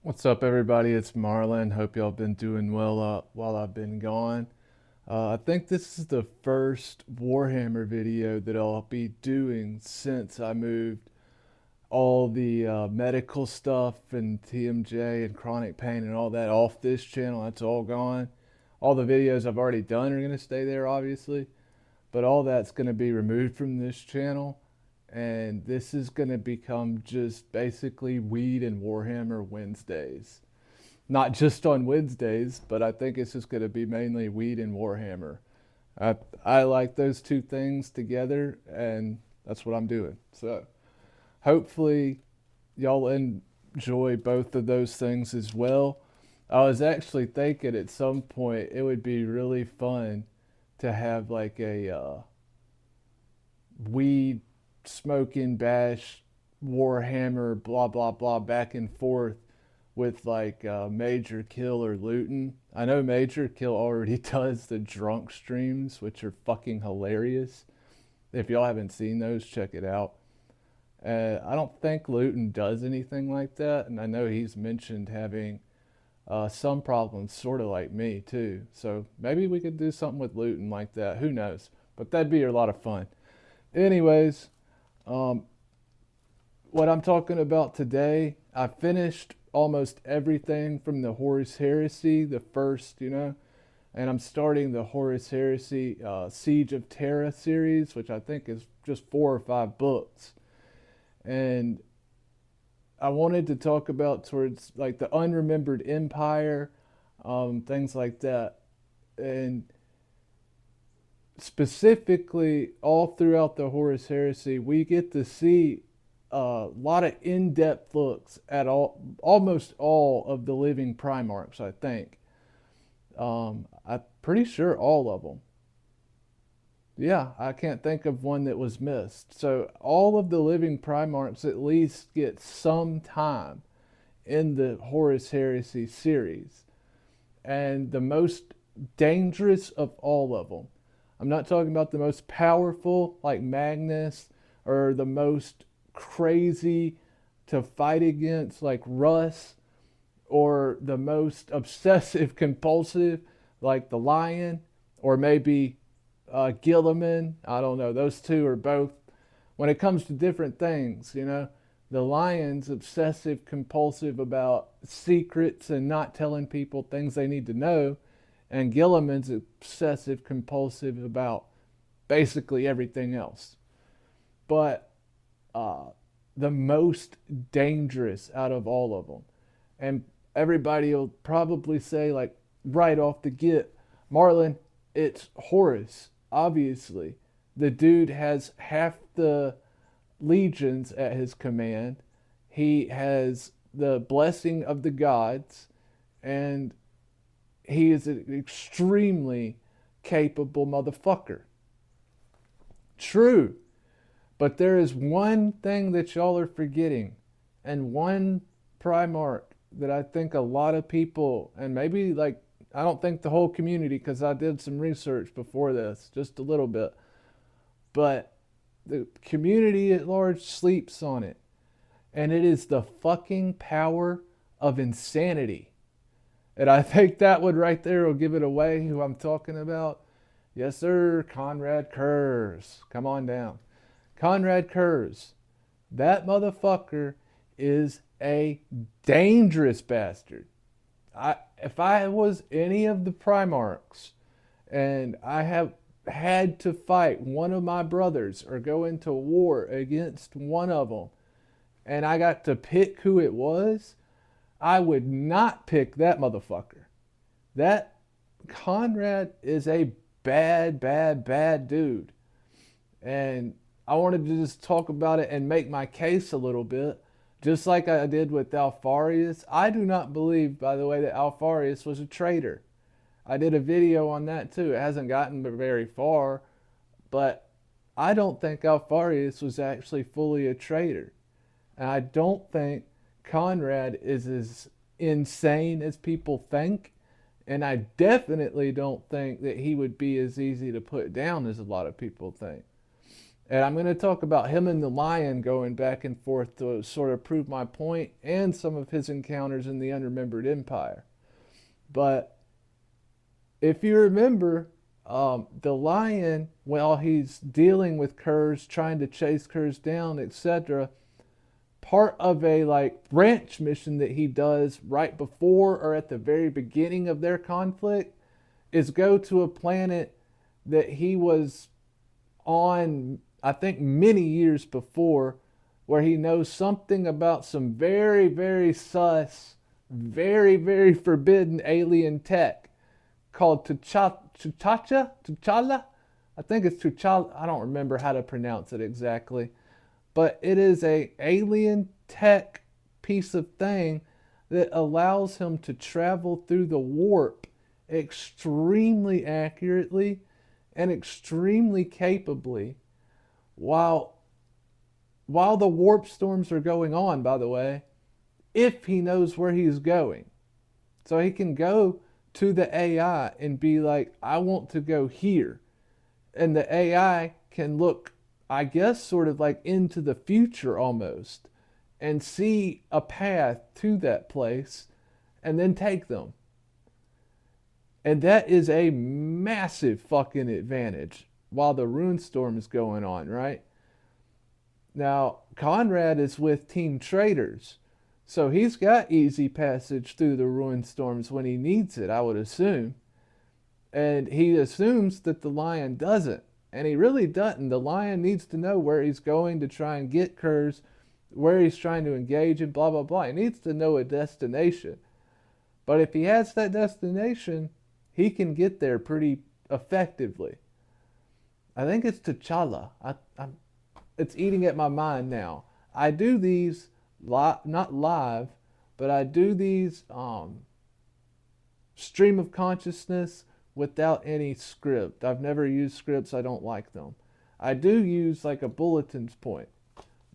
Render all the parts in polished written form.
What's up, everybody? It's Marlon. Hope y'all been doing well while I've been gone. I think this is the first Warhammer video that I'll be doing since I moved all the medical stuff and TMJ and chronic pain and all that off this channel. That's all gone. All the videos I've already done are going to stay there, obviously, but all that's going to be removed from this channel. And this is going to become just basically Weed and Warhammer Wednesdays. Not just on Wednesdays, but I think it's just going to be mainly Weed and Warhammer. I like those two things together, and that's what I'm doing. So hopefully y'all enjoy both of those things as well. I was actually thinking at some point it would be really fun to have like a weed smoking bash Warhammer blah blah blah back and forth with like Major Kill or Luton. I know Major Kill already does the drunk streams, which are fucking hilarious. If y'all haven't seen those, check it out. I don't think Luton does anything like that, and I know he's mentioned having some problems, sort of like me too. So maybe we could do something with Luton like that. Who knows? But that'd be a lot of fun. Anyways, um, what I'm talking about today, I finished almost everything from the Horus Heresy, the first, and I'm starting the Horus Heresy Siege of Terra series, which I think is just 4 or 5 books. And I wanted to talk about towards like the Unremembered Empire, things like that. And specifically, all throughout the Horus Heresy, we get to see a lot of in-depth looks at almost all of the living Primarchs. I think I'm pretty sure all of them. Yeah, I can't think of one that was missed. So all of the living Primarchs at least get some time in the Horus Heresy series, and the most dangerous of all of them. I'm not talking about the most powerful like Magnus or the most crazy to fight against like Russ or the most obsessive compulsive like the Lion or maybe Gilliman. I don't know. Those two are both, when it comes to different things, the Lion's obsessive compulsive about secrets and not telling people things they need to know, and Gilliman's obsessive compulsive about basically everything else. But uh, the most dangerous out of all of them, and everybody will probably say, like, right off the get, Marlon, it's Horus, obviously. The dude has half the legions at his command. He has the blessing of the gods, and he is an extremely capable motherfucker. True. But there is one thing that y'all are forgetting, and one Primarch that I think a lot of people, and maybe like, I don't think the whole community, because I did some research before this, just a little bit, but the community at large sleeps on it. And it is the fucking power of insanity. And I think that one right there will give it away who I'm talking about. Yes, sir, Konrad Kurze. Come on down. Konrad Kurze. That motherfucker is a dangerous bastard. If I was any of the Primarchs and I have had to fight one of my brothers or go into war against one of them and I got to pick who it was, I would not pick that motherfucker. That Konrad is a bad, bad, bad dude. And I wanted to just talk about it and make my case a little bit, just like I did with Alfarius. I do not believe, by the way, that Alfarius was a traitor. I did a video on that too. It hasn't gotten very far, but I don't think Alfarius was actually fully a traitor. And I don't think Konrad is as insane as people think. And I definitely don't think that he would be as easy to put down as a lot of people think. And I'm going to talk about him and the lion going back and forth to sort of prove my point and some of his encounters in the Unremembered Empire. But if you remember, the lion, while he's dealing with Kurze, trying to chase Kurze down, etc., part of a like branch mission that he does right before or at the very beginning of their conflict is go to a planet that he was on, I think, many years before, where he knows something about some very, very sus, very, very forbidden alien tech called T'Challa? I think it's T'Challa. I don't remember how to pronounce it exactly. But it is a alien tech piece of thing that allows him to travel through the warp extremely accurately and extremely capably while the warp storms are going on, by the way, if he knows where he's going. So he can go to the AI and be like, I want to go here. And the AI can look, I guess, sort of like into the future almost and see a path to that place and then take them. And that is a massive fucking advantage while the rune storm is going on, right? Now, Konrad is with Team Traders, so he's got easy passage through the ruin storms when he needs it, I would assume. And he assumes that the lion doesn't. And he really doesn't. The lion needs to know where he's going to try and get Kurze, where he's trying to engage in, blah, blah, blah. He needs to know a destination. But if he has that destination, he can get there pretty effectively. I think it's T'Challa. It's eating at my mind now. I do these, not live, but I do these stream of consciousness without any script. I've never used scripts. I don't like them. I do use like a bulletin's point,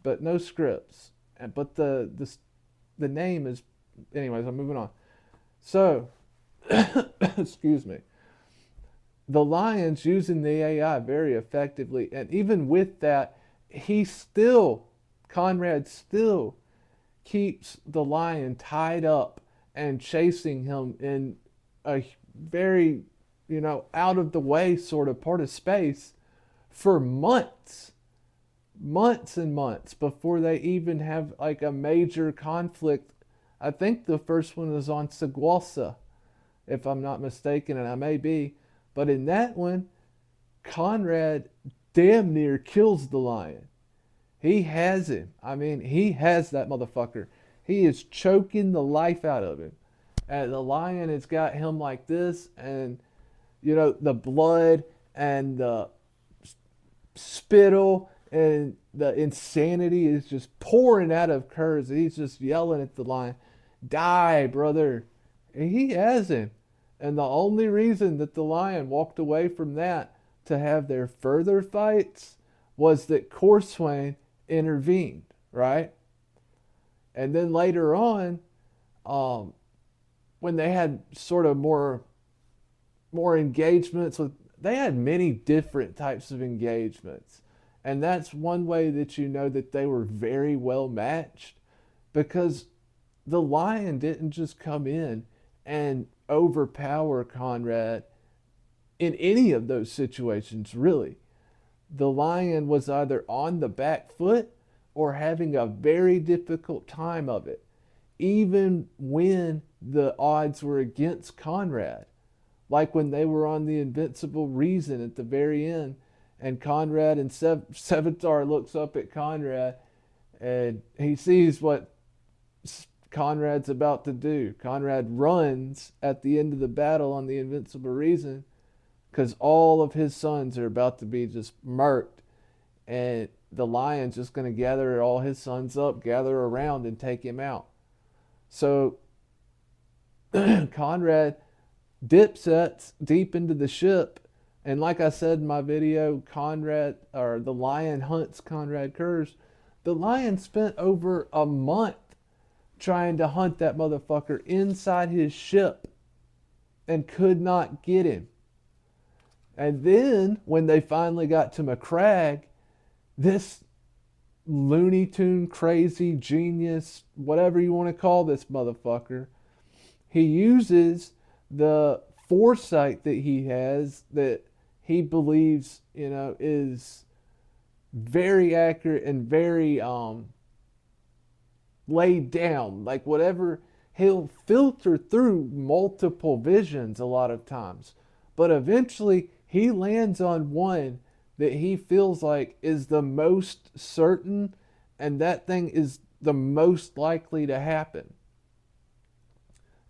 but no scripts. But the name is, anyways, I'm moving on. So, excuse me. The lion's using the AI very effectively, and even with that, Konrad still keeps the lion tied up and chasing him in a very, out of the way sort of part of space for months and months before they even have like a major conflict. I think the first one was on Segualsa, if I'm not mistaken, and I may be. But in that one, Konrad damn near kills the lion. He has him. I mean, he has that motherfucker. He is choking the life out of him. And the lion has got him like this, and, the blood and the spittle and the insanity is just pouring out of Kurze. He's just yelling at the lion, die, brother. And he has him. And the only reason that the lion walked away from that to have their further fights was that Kurze intervened, right? And then later on, when they had sort of more engagements they had many different types of engagements. And that's one way that you know that they were very well matched, because the lion didn't just come in and overpower Konrad in any of those situations, really. The lion was either on the back foot or having a very difficult time of it, even when the odds were against Konrad. Like when they were on the Invincible Reason at the very end, and Konrad and Sevatar looks up at Konrad and he sees what Konrad's about to do. Konrad runs at the end of the battle on the Invincible Reason because all of his sons are about to be just murked, and the lion's just going to gather all his sons up, gather around, and take him out. So Konrad dipsets deep into the ship, and like I said in my video, the lion hunts Konrad Kurze. The lion spent over a month trying to hunt that motherfucker inside his ship and could not get him. And then when they finally got to McCrag, this Looney Tune crazy genius, whatever you want to call this motherfucker, he uses the foresight that he has, that he believes, is very accurate and very laid down. Like whatever, he'll filter through multiple visions a lot of times, but eventually he lands on one that he feels like is the most certain, and that thing is the most likely to happen.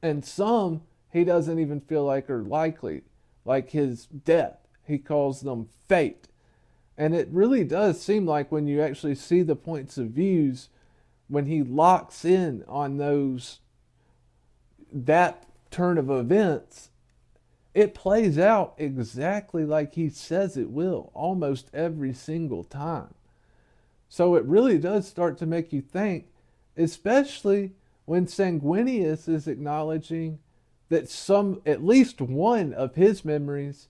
And some he doesn't even feel like are likely, like his death. He calls them fate. And it really does seem like when you actually see the points of views, when he locks in on that turn of events, it plays out exactly like he says it will almost every single time. So it really does start to make you think, especially when Sanguinius is acknowledging that at least one of his memories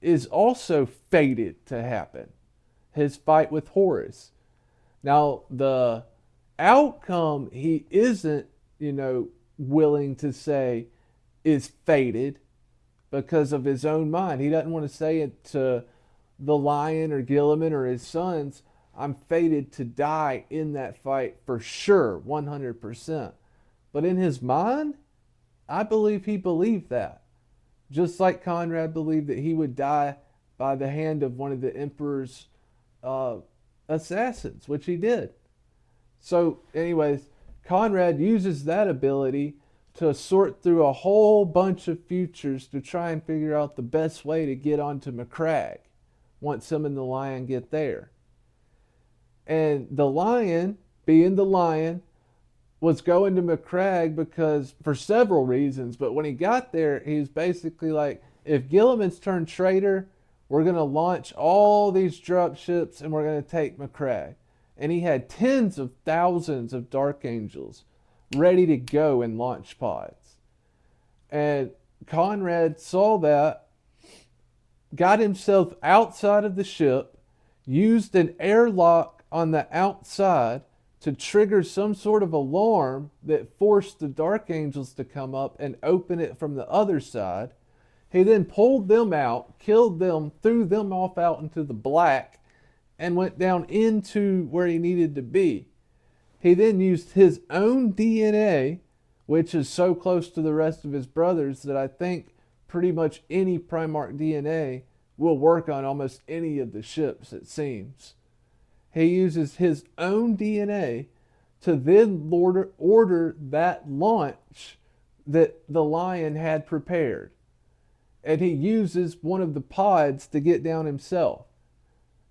is also fated to happen. His fight with Horus. Now, the outcome he isn't, willing to say is fated because of his own mind. He doesn't want to say it to the lion or Gilliman or his sons, I'm fated to die in that fight for sure, 100%. But in his mind, I believe he believed that. Just like Konrad believed that he would die by the hand of one of the emperor's assassins, which he did. So, anyways, Konrad uses that ability to sort through a whole bunch of futures to try and figure out the best way to get onto Macragge once him and the lion get there. And the lion, being the lion, was going to Macragge because for several reasons, but when he got there, he was basically like, if Gilliman's turned traitor, we're going to launch all these drop ships and we're going to take Macragge. And he had tens of thousands of Dark Angels ready to go in launch pods. And Konrad saw that, got himself outside of the ship, used an airlock on the outside to trigger some sort of alarm that forced the Dark Angels to come up and open it from the other side. He then pulled them out, killed them, threw them off out into the black, and went down into where he needed to be. He then used his own DNA, which is so close to the rest of his brothers that I think pretty much any Primarch DNA will work on almost any of the ships, it seems. He uses his own DNA to then order that launch that the lion had prepared. And he uses one of the pods to get down himself.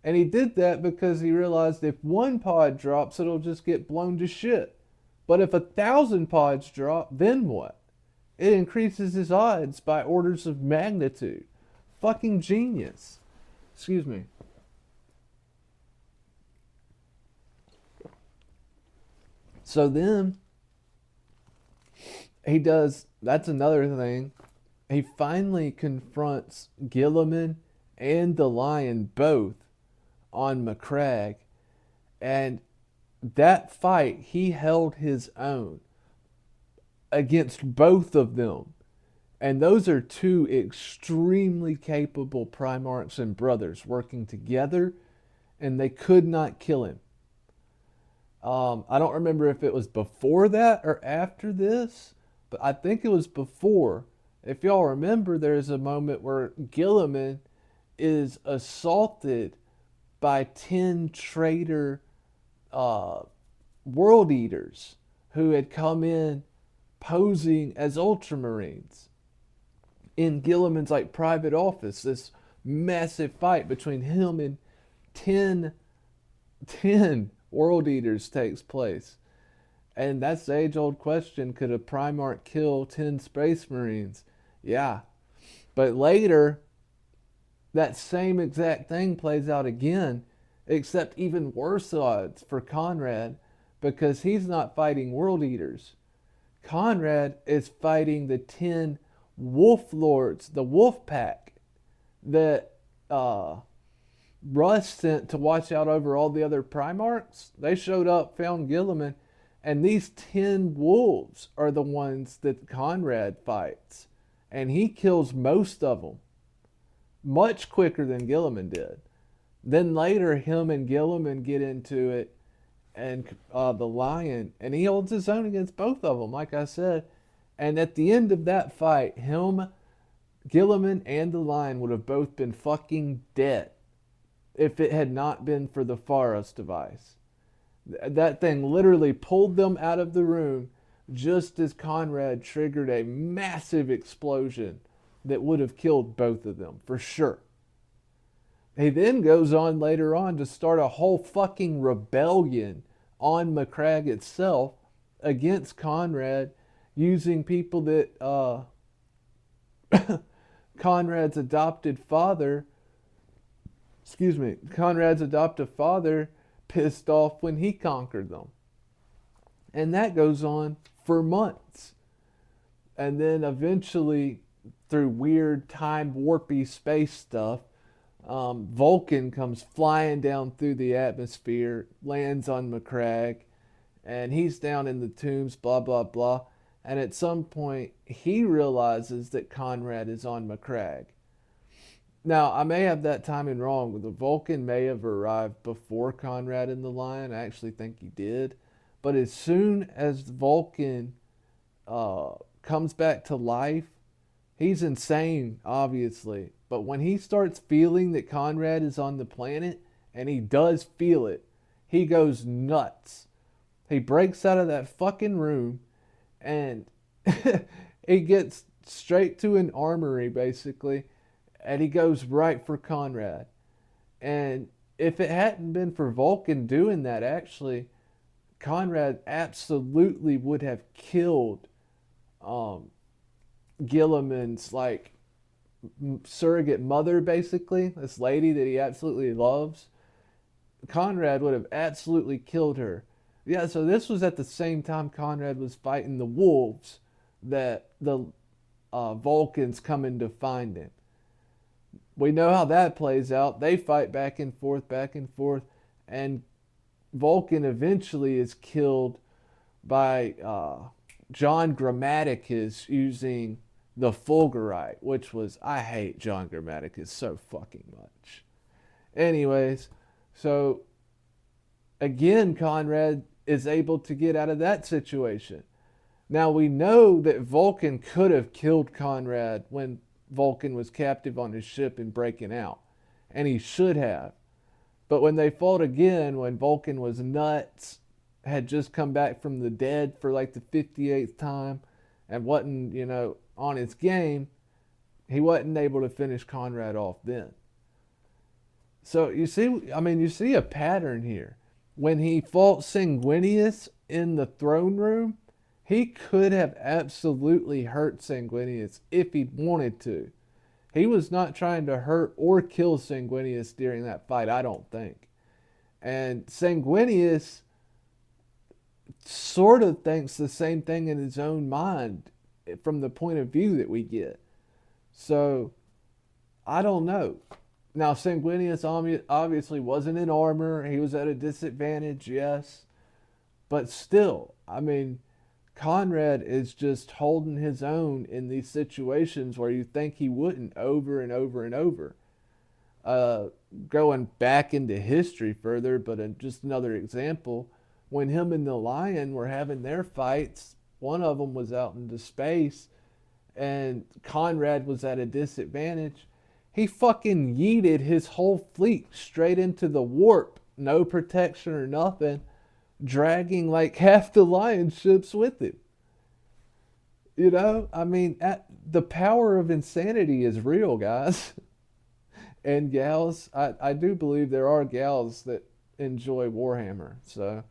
And he did that because he realized if one pod drops, it'll just get blown to shit. But if 1,000 pods drop, then what? It increases his odds by orders of magnitude. Fucking genius. Excuse me. So then he does, that's another thing. He finally confronts Gilliman and the lion both on Macragge. And that fight, he held his own against both of them. And those are two extremely capable Primarchs and brothers working together, and they could not kill him. I don't remember if it was before that or after this, but I think it was before. If y'all remember, there's a moment where Gilliman is assaulted by 10 traitor world eaters who had come in posing as Ultramarines in Gilliman's private office. This massive fight between him and 10 world eaters takes place. And that's the age-old question, could a Primarch kill 10 Space Marines? Yeah. But later, that same exact thing plays out again, except even worse odds for Konrad, because he's not fighting world eaters. Konrad is fighting the 10 wolf lords, the wolf pack, that Russ sent to watch out over all the other Primarchs, they showed up, found Gilliman, and these 10 wolves are the ones that Konrad fights. And he kills most of them much quicker than Gilliman did. Then later, him and Gilliman get into it, and the lion, and he holds his own against both of them, like I said. And at the end of that fight, him, Gilliman, and the lion would have both been fucking dead if it had not been for the Pharos device. That thing literally pulled them out of the room just as Konrad triggered a massive explosion that would have killed both of them, for sure. He then goes on later on to start a whole fucking rebellion on Macragge itself against Konrad, using people that Konrad's adopted father pissed off when he conquered them. And that goes on for months. And then eventually, through weird time warpy space stuff, Vulcan comes flying down through the atmosphere, lands on Macragge, and he's down in the tombs, blah, blah, blah. And at some point, he realizes that Konrad is on Macragge. Now, I may have that timing wrong, but the Vulcan may have arrived before Konrad and the Lion. I actually think he did. But as soon as the Vulcan comes back to life, he's insane, obviously. But when he starts feeling that Konrad is on the planet, and he does feel it, he goes nuts. He breaks out of that fucking room, and he gets straight to an armory, basically, and he goes right for Konrad. And if it hadn't been for Vulcan doing that, actually, Konrad absolutely would have killed Gilliman's, like, surrogate mother, basically, this lady that he absolutely loves. Konrad would have absolutely killed her. Yeah, so this was at the same time Konrad was fighting the wolves that the Vulcans coming to find him. We know how that plays out. They fight back and forth, and Vulcan eventually is killed by John Grammaticus using the Fulgurite, which was, I hate John Grammaticus so fucking much. Anyways, so again, Konrad is able to get out of that situation. Now we know that Vulcan could have killed Konrad when Vulcan was captive on his ship and breaking out, and he should have. But when they fought again, when Vulcan was nuts, had just come back from the dead for like the 58th time, and wasn't, on his game, he wasn't able to finish Konrad off then. So you see a pattern here. When he fought Sanguinius in the throne room, he could have absolutely hurt Sanguinius if he wanted to. He was not trying to hurt or kill Sanguinius during that fight, I don't think. And Sanguinius sort of thinks the same thing in his own mind from the point of view that we get. So, I don't know. Now, Sanguinius obviously wasn't in armor. He was at a disadvantage, yes. But still, Konrad is just holding his own in these situations where you think he wouldn't, over and over and over. Going back into history further, but just another example, when him and the Lion were having their fights, one of them was out into space, and Konrad was at a disadvantage. He fucking yeeted his whole fleet straight into the warp, no protection or nothing, dragging like half the Lion ships with him. The power of insanity is real, guys. And gals, I do believe there are gals that enjoy Warhammer. So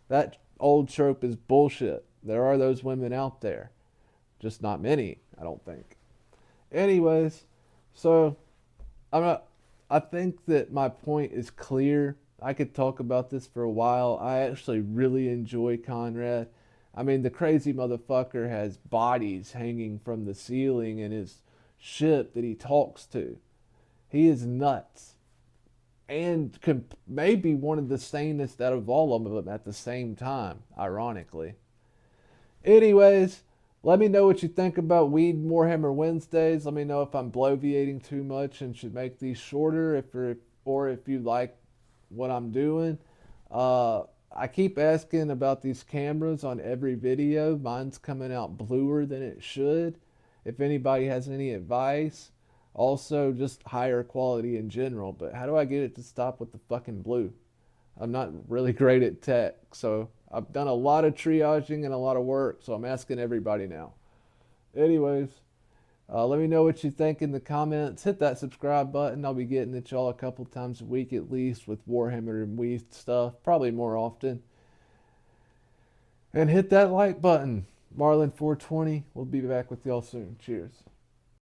that old trope is bullshit. There are those women out there. Just not many, I don't think. Anyways, so I think that my point is clear. I could talk about this for a while. I actually really enjoy Konrad. The crazy motherfucker has bodies hanging from the ceiling in his ship that he talks to. He is nuts. and maybe one of the sanest out of all of them at the same time, ironically. Anyways, let me know what you think about Weed and Warhammer Wednesdays. Let me know if I'm bloviating too much and should make these shorter, or if you like what I'm doing. I keep asking about these cameras on every video. Mine's coming out bluer than it should. If anybody has any advice, also just higher quality in general. But how do I get it to stop with the fucking blue? I'm not really great at tech, so I've done a lot of triaging and a lot of work, so I'm asking everybody now. Anyways, let me know what you think in the comments. Hit that subscribe button. I'll be getting at y'all a couple times a week at least with Warhammer and Wii stuff, probably more often. And hit that like button. Marlon 420. We'll be back with y'all soon. Cheers.